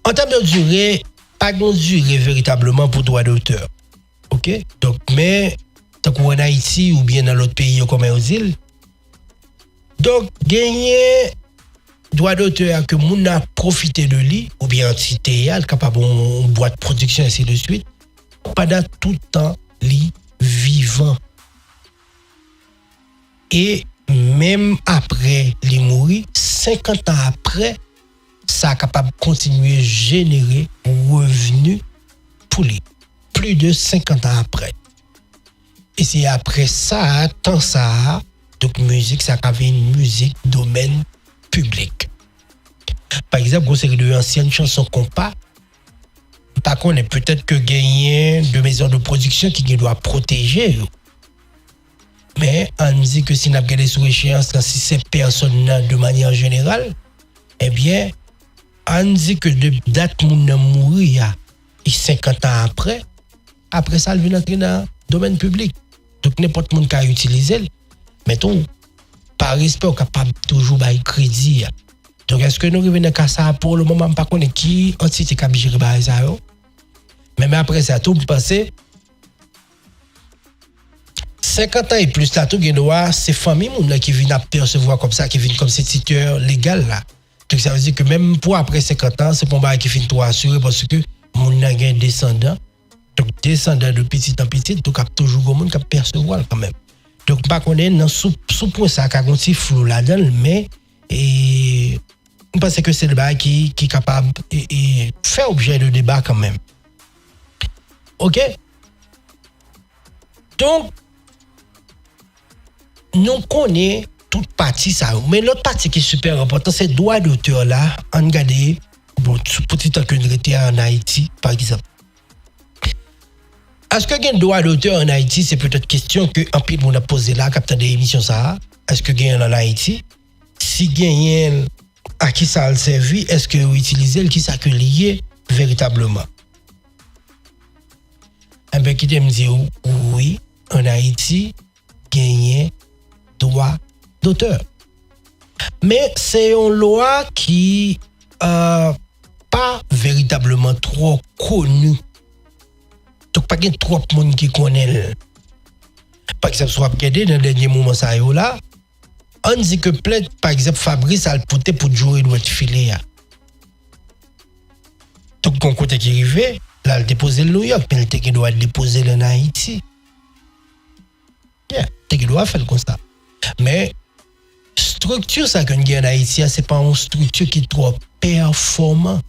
En termes de durée, pas de durée véritablement pour droit d'auteur. OK? Donc, mais, tant qu'on est en Haïti ou bien dans l'autre pays comme aux îles, donc, gagner droit d'auteur que moun a profité de lui, ou bien entité, capable de boîte de production, ainsi de suite, pendant tout le temps, lui vivant. Et même après les mourir, 50 ans après, ça est capable de continuer à générer revenus pour lui. Plus de 50 ans après. Et c'est après ça, tant ça, donc musique, ça a une musique domaine public. Par exemple, une série de anciennes chansons qu'on pas, par contre, peut-être que gagner de maisons de production qui doit protéger. Mais on dit que si on a regardé sur échéance, si c'est personne de manière générale, eh bien, on dit que de date où on mourir, et 50 ans après ça, elle vient entrer dans le domaine public. Donc, n'importe qui peut utiliser. Mettons, par respect, on est capable toujours de crédit. Donc, est-ce que nous revenons à ça pour le moment, par contre, qui entité qui a géré ça? Mais après ça, tout passer. 50 ans et plus, là, tout c'est famille qui viennent percevoir comme ça, qui viennent comme ces titres légal là. Donc, ça veut dire que même pour après 50 ans, c'est pour moi qui finit tout assuré parce que mon a un descendant. Donc, descendant de petit en petit, donc, il y a toujours un monde qui percevoir quand même. Donc, pas qu'on est dans sous point ça, qui a un petit flou là-dedans, mais on pense que c'est le bail qui est capable de faire objet de débat quand même. OK? Donc, nous connaissons toute partie ça. Mais l'autre partie qui est super importante, c'est le droit d'auteur là. On regarde, bon, petit temps que nous étions en Haïti, par exemple. Est-ce qu'il y a un droit d'auteur en Haïti? C'est peut-être une question que un peu on a posé là, captant des émissions ça. Est-ce qu'il y a en Haïti? Si il y a à qui ça a servi, est-ce que vous utilisez qui ça que lié véritablement? Un peu qui me dit oui, en Haïti, gagner droit d'auteur. Mais c'est une loi qui pas véritablement trop connue. Donc, pas qu'il y a trop de monde qui connaît. Par exemple, soit regardé dans le dernier moment, ça y est là, on dit que plein, par exemple, Fabrice a le poté pour jouer notre filet. Donc, quand côté qui arrive, là, il dépose le New York, mais il doit déposer le Haïti. Il doit faire comme ça. Mais, structure, ça qu'on a en Haïti, c'est pas une structure qui est trop performante.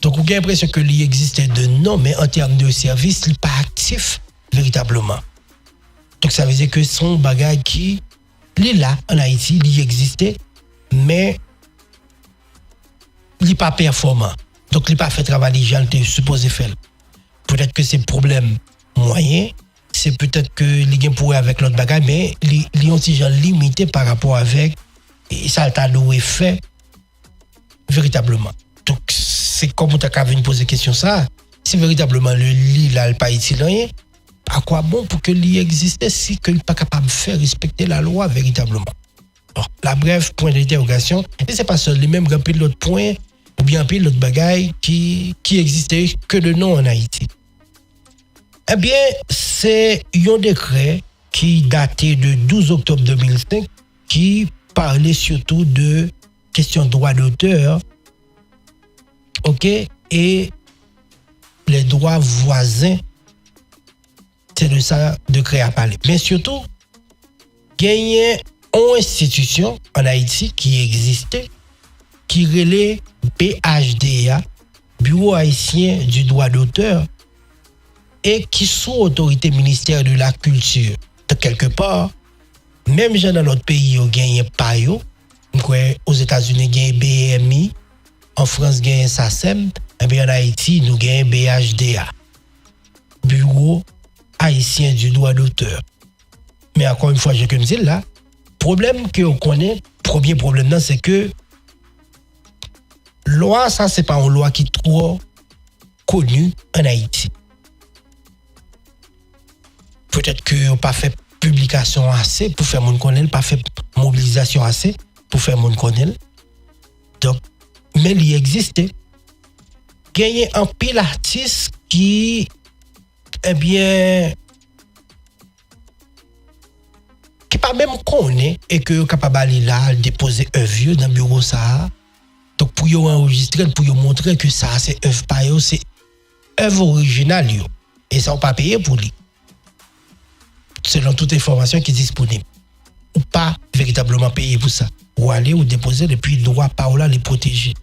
Donc, vous avez l'impression que il existait de nom, mais en termes de service, il n'est pas actif véritablement. Donc, ça veut dire que son bagage qui est là en Haïti, il existait, mais il n'est pas performant. Donc, il n'est pas fait travail les gens qui supposé faire. Peut-être que c'est problème moyen, c'est peut-être que les gens pourraient avec l'autre bagage, mais ils ont des gens limités par rapport avec, et ça a fait véritablement. Donc, c'est comme tu as poser question ça. Si véritablement le lit là, le pas italien, à quoi bon pour que l'y existe si que n'est pas capable de faire respecter la loi véritablement? Alors, la bref, point d'interrogation. Et c'est pas seul, les mêmes remplis l'autre point, ou bien remplis l'autre bagaille qui existait que de nom en Haïti. Eh bien, c'est un décret qui datait de 12 octobre 2005 qui parlait surtout de questions de droit d'auteur, ok, et les droits voisins. C'est de ça de créer à parler. Mais surtout, il y a une institution en Haïti qui existait, qui relait BHDA, Bureau haïtien du droit d'auteur, et qui sous autorité ministère de la culture. De quelque part, même dans notre pays, il y a PAYO, aux États-Unis, il y a BMI, en France, il y a SACEM, et bien en Haïti, nous avons BHDA, Bureau haïtien du droit d'auteur. Mais encore une fois, je me dis là, problème que on connaît, premier problème là, c'est que loi, ça c'est pas une loi qui est trop connue en Haïti. Peut-être que on pas fait publication assez pour faire mon connaître, pas fait mobilisation assez pour faire mon connaître. Donc, mais il existait. Il y a un pile artiste qui, eh bien, qui pas même connaît et que capable d'aller là déposer un vieux dans le bureau ça. Donc pour y enregistrer, pour y montrer que ça c'est œuvre pas yo, c'est œuvre originale yo. Et ça on pas payer pour lui. Selon toute information qui est disponible. Ou pas véritablement payer pour ça. Ou aller ou déposer et puis droit par là les protéger.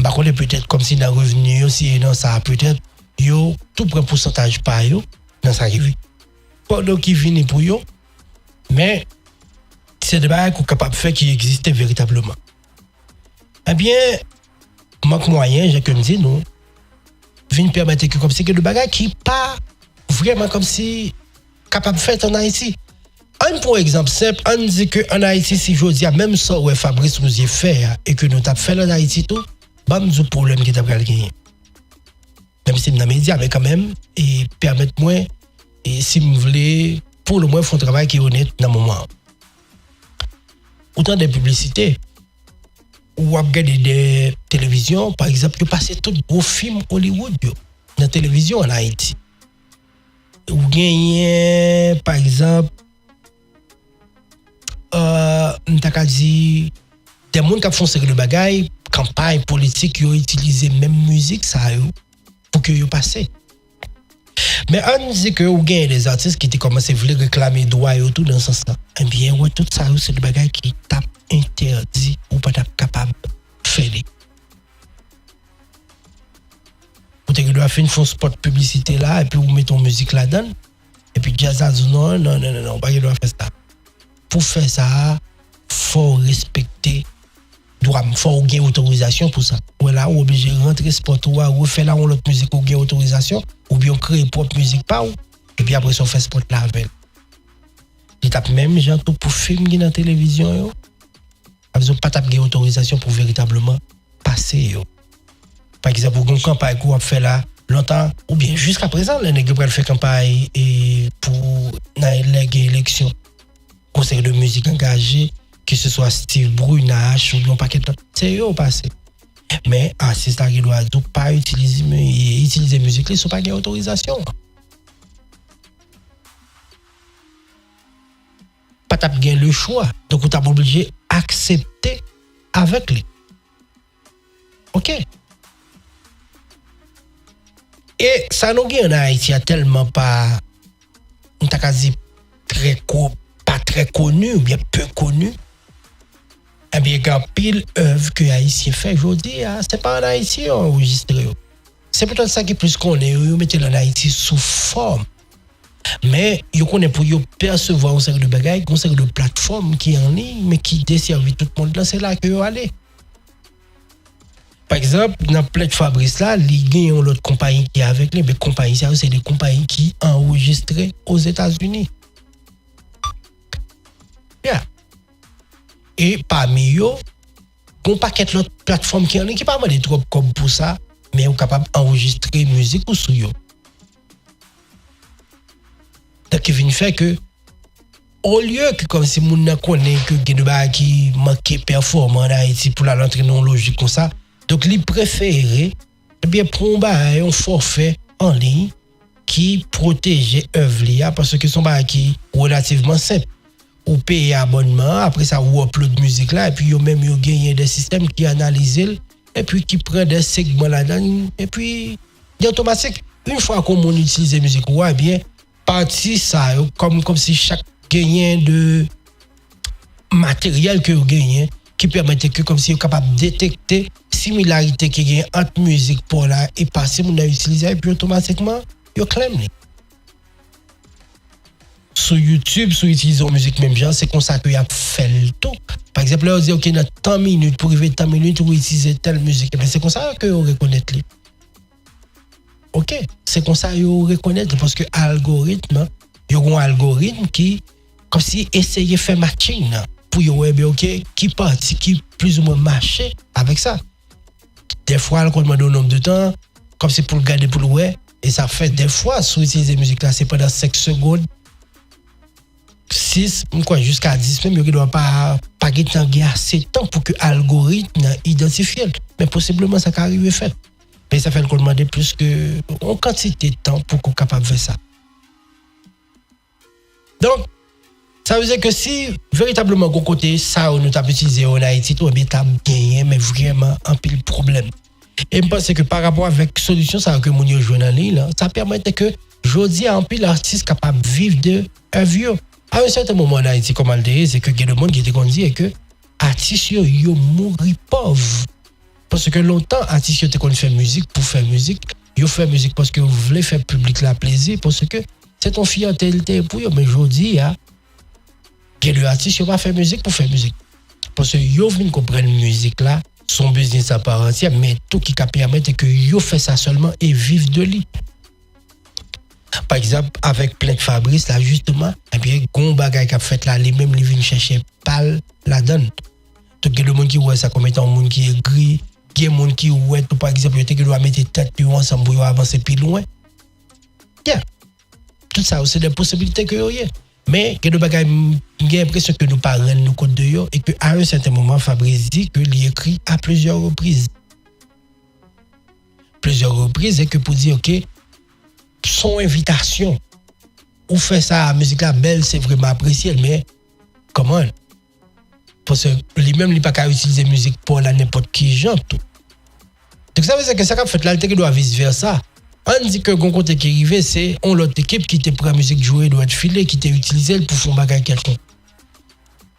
Par contre peut-être comme si dans revenu aussi dans ça peut-être yo tout prend pourcentage par yo dans ça qui vit. Pendant qui vient pour yo mais c'est des bagages qu'on est capable de faire qui existent véritablement. Eh bien, manque moyen, j'ai comme dit, non, vient permettre que comme si que le bagage qui pas vraiment comme si capable de faire en Haïti. Un pour exemple simple, on dit que en Haïti, si je dis même ça, ouais, Fabrice nous y fait et que nous t'avons fait en Haïti tout, bah, nous avons problème qui t'a gagné. Même si dans les médias, mais quand même, et permettez-moi, et si vous voulez, pour le moins, faire un travail qui est honnête dans le moment. Autant de publicités, ou regarder des télévisions, par exemple, vous passez tout gros film Hollywood dans la télévision en Haïti. Ou gagnez, par exemple, t'as dit, des gens qui font série de bagailles, campagne politique, qui ont utilisé même musique, ça, pour que vous passez. Mais on dit que vous avez des artistes qui commencent à vouloir réclamer droit et tout dans ce sens-là. Eh bien, ouais, tout ça, c'est des bagailles qui tapent interdit ou pas capable de faire. Vous devez faire une fausse spot publicité là et puis vous mettez en musique là-dedans. Et puis jazz a dit non, pas qu'il doit faire ça. Pour faire ça, il faut respecter droit, il faut gagner autorisation pour ça. Ou là, on est obligé de rentrer spot ou faire là on l'autre musique ou gagner autorisation ou bien créer propre musique pas ou et puis après on fait spot là avec. Il tape même gens tout pour filmer dans la télévision yo. Ils n'ont pas de autorisation pour véritablement passer. Yo. Par exemple, pour une campagne qu'on a fait là longtemps, ou bien jusqu'à présent, les nègres peuvent faire campagne pour l'élection. Conseil de musique engagé, que ce soit Steve Brunach ou bien un paquet de c'est eux passé. Mais c'est ça qui doit pas utiliser musique, ils ne sont pas autorisation. Pas taper le choix. Donc, on est obligé d'accepter avec lui. OK? Et ça nous gagne en Haïti, a tellement pas, on t'a quasi pas très connu, ou bien peu connu. Eh bien, quand pile œuvre que Haïtien fait aujourd'hui, c'est pas en Haïti enregistré. C'est peut-être ça qui est plus qu'on est, vous mettez en Haïti sous forme. Mais vous connaissez pour percevoir un série de bagages, une série de plateformes qui est en ligne, mais qui desservent tout le monde là, c'est là que vous allez. Par exemple, dans Plaide Fabrice là, il y a une autre compagnie qui est avec lui, mais compagnie, c'est des compagnies qui enregistrent aux États-Unis. Yeah. Et parmi eux, qu'on paquet l'autre plateforme qui en qui pas des trop comme pour ça, mais on capable d'enregistrer musique ou sur yo. Donc il vient faire que au lieu que comme si moun nan connaît que gen ba qui manquait performant en Haïti pour la l'entrée non logique comme ça, donc il préférait bien prendre un forfait en ligne qui protège œuvre parce que son ba qui relativement simple. Ou payer abonnement, après ça ou upload musique là et puis yo même yo gagné des systèmes qui analysent et puis qui prend des segments là-dedans et puis automatique une fois qu'on utilise la musique ouais bien partie ça comme si chaque gagnant de matériel que vous gagnez qui permettait que comme si vous capable de détecter similarité qui gagne entre musique pour là et passer mon utiliser et puis automatiquement vous claim. Sur YouTube, sur utiliser la musique même genre, c'est comme ça que y a fait le tout. Par exemple, là on dit OK, dans tant minutes pour arriver tant minutes ou utiliser telle musique, mais c'est comme ça que vous reconnaissez. OK, c'est comme ça que vous reconnaissez parce que algorithme, il y a un algorithme qui comme si essayer de faire matching pour y OK qui partie qui plus ou moins marcher avec ça. Des fois on demande un nombre de temps comme c'est pour le garder pour le ouais et ça fait des fois sur utiliser la musique là c'est pendant 5 secondes 6 jusqu'à 10 même il doit pas assez de temps pour que l'algorithme identifie mais possiblement ça arrive fait mais ça fait qu'on demander plus que en quantité de temps pour qu'on capable de faire ça. Donc ça veut dire que si véritablement qu'on côté ça on nous t'a utilisé en Haïti tout bien t'as gagné mais vraiment un pile problème. Et je pense que par rapport avec solution ça que mon yo joue en ligne ça permet que jodi un pile artiste capable vivre de un vieux. À un certain moment en Haïti comme Aldé c'est que il y a des monde qui était qu'on dit que artistes yo mourir pauvre. Parce que longtemps artistes étaient qu'on fait musique pour faire musique, yo fait musique parce que vous voulez faire public la plaisir parce que c'est ton fierté pour yo mais jodi que le artiste pas faire musique pour faire musique. Parce que yo vinn comprendre musique là, son business à part entière mais tout qui permet que yo fait ça seulement et vivre de lui. Par exemple, avec Plein Fabrice, là, justement, et bien, gon bagay qu'a fait là, les mêmes, ils viennent chercher pal la donne. Donc, il y a des gens qui voient ça comme étant un monde qui est gris, il y a des gens qui voient, par exemple, qui doit mettre tête plus ensemble pour avancer plus loin. Yeah. Tout ça, c'est des possibilités que vous avez. Mais, il y a des bagay, j'ai l'impression que nous parlons nous compte de yo, et qu'à un certain moment, Fabrice dit qu'il écrit à plusieurs reprises. Plusieurs reprises, et que pour dire, OK, son invitation ou fait ça la musique là belle c'est vraiment apprécié mais comment parce que lui-même il pas qu'à utiliser musique pour la n'importe qui chante donc ça veut dire que ça qu'a fait là il doit vice versa on dit que gon côté qui arrivé c'est on l'autre équipe qui te prend musique jouer doit être filé qui t'a utilisé pour faire bagage quelconque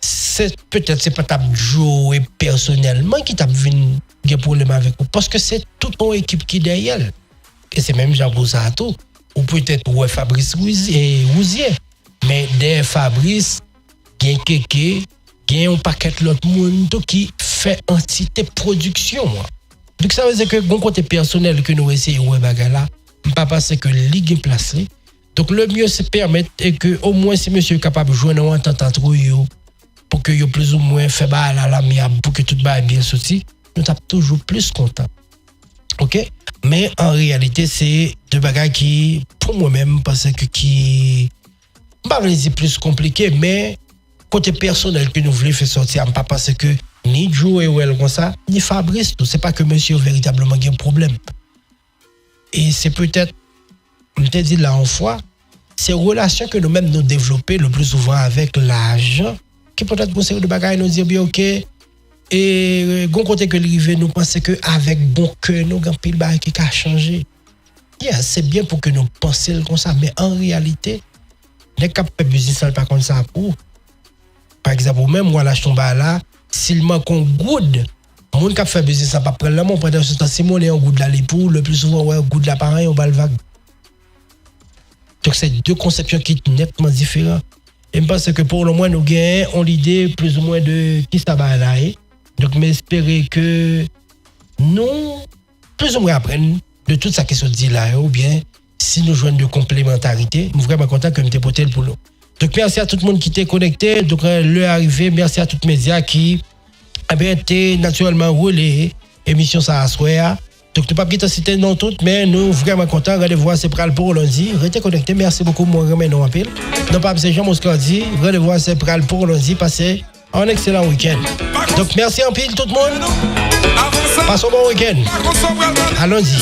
c'est peut-être c'est pas ta jouer personnellement qui t'a vinn des problèmes avec vous parce que c'est toute ton équipe qui derrière et c'est même Jean Bosato ou peut-être ouais Fabrice Rousier mais des Fabrice gen Kéké gen un paquet l'autre monde qui fait entité production donc ça veut dire que bon côté personnel que nous essayons ouais bagarre là pas passer que ligue placé donc le mieux c'est permettre et que au moins si monsieur est capable de jouer en entente entre eux pour que yo plus ou moins fait ba la miable pour que tout va bien sorti nous sommes toujours plus content. OK? Mais en réalité, c'est deux bagages qui, pour moi-même, parce que qui, pas dire plus compliqué, mais côté personnel que nous voulons faire sortir, pas parce que ni Joe ou elle comme ça, ni Fabrice, tout, c'est pas que monsieur véritablement a un problème. Et c'est peut-être, on t'a dit là en fois, ces relations que nous-mêmes nous développons le plus souvent avec l'argent, qui peut-être pour ces deux bagages nous dire bien OK. Et gon côté que l'arrivée nous pensons que avec bon cœur nous grand pile bail qui a changé. Yeah, c'est bien pour que nous pensions comme ça mais en réalité les cap de business pas comme ça pour par exemple même moi lâche ton bas là s'il manque un good monde qui fait business ça pas prendre là mon pendant ce temps si mon est un good là les pour le plus souvent ouais good là pareil on balle vague. Donc c'est deux conceptions qui sont nettement différentes. Et je pense que pour le moins nous gagnons l'idée plus ou moins de qui ça va là. Donc, j'espère que nous, plus ou moins, apprenons de toute sa question dit là, ou bien, si nous jouons de complémentarité, je suis vraiment content que nous t'aies porté pour nous. Donc, merci à tout le monde qui t'est connecté. Donc, l'heure arrivée, merci à tous les médias qui eh bien, t'es naturellement roulé. Émission ça à soir. Donc, nous ne pouvons pas citer non toutes, mais nous vraiment contents. Rendez-vous c'est pour lundi. Restez connectés. Merci beaucoup, moi, remets nous en pile. Non, pas c'est Jean Moscardi. Rendez-vous c'est pour lundi. Passez un excellent week-end. Donc, merci en pile, tout le monde. Passons un bon week-end. À lundi.